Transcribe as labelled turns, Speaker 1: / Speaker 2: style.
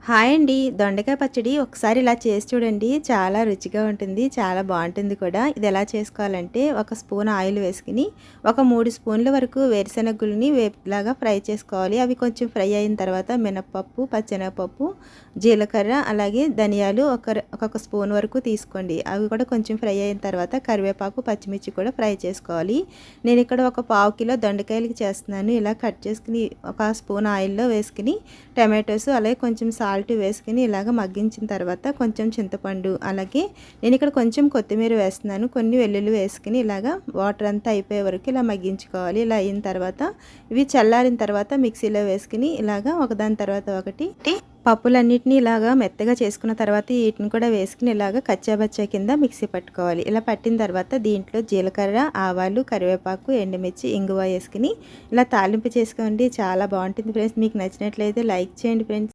Speaker 1: Hi అండి. దొండకాయ పచ్చడి ఒకసారి ఇలా చేసి చూడండి. చాలా రుచిగా ఉంటుంది. చాలా బావుంటుంది కూడా. ఇది ఎలా చేసుకోవాలంటే ఒక స్పూన్ ఆయిల్ వేసుకొని ఒక 3 స్పూన్ల వరకు వేరుశెనగ గుళ్ళని వేపులాగా ఫ్రై చేసుకోవాలి. అవి కొంచెం ఫ్రై అయిన తర్వాత మినపప్పు, పచ్చెనగపప్పు, జీలకర్ర అలాగే ధనియాలు ఒక్కొక్క స్పూన్ వరకు తీసుకోండి. అవి కూడా కొంచెం ఫ్రై అయిన తర్వాత కరివేపాకు, పచ్చిమిర్చి కూడా ఫ్రై చేసుకోవాలి. నేను ఇక్కడ ఒక పావు కిలో దొండకాయలకి చేస్తున్నాను. ఇలా కట్ చేసుకుని ఒక స్పూన్ ఆయిల్‌లో వేసుకొని టమాటోస్ అలాగే కొంచెం సాల్ట్ వేసుకొని ఇలాగ మగ్గించిన తర్వాత కొంచెం చింతపండు అలాగే నేను ఇక్కడ కొంచెం కొత్తిమీర వేస్తున్నాను. కొన్ని వెల్లుల్లి వేసుకొని ఇలాగ వాటర్ అంతా అయిపోయే వరకు ఇలా మగ్గించుకోవాలి. ఇలా అయిన తర్వాత ఇవి చల్లారిన తర్వాత మిక్సీలో వేసుకొని ఇలాగ ఒకదాని తర్వాత ఒకటి పప్పులన్నిటిని ఇలాగా మెత్తగా చేసుకున్న తర్వాత వీటిని కూడా వేసుకుని ఇలాగ కచ్చాబచ్చా కింద మిక్సీ పట్టుకోవాలి. ఇలా పట్టిన తర్వాత దీంట్లో జీలకర్ర, ఆవాలు, కరివేపాకు, ఎండుమిర్చి, ఇంగువ వేసుకుని ఇలా తాలింపు చేసుకోండి. చాలా బాగుంటుంది ఫ్రెండ్స్. మీకు నచ్చినట్లయితే లైక్ చేయండి ఫ్రెండ్స్.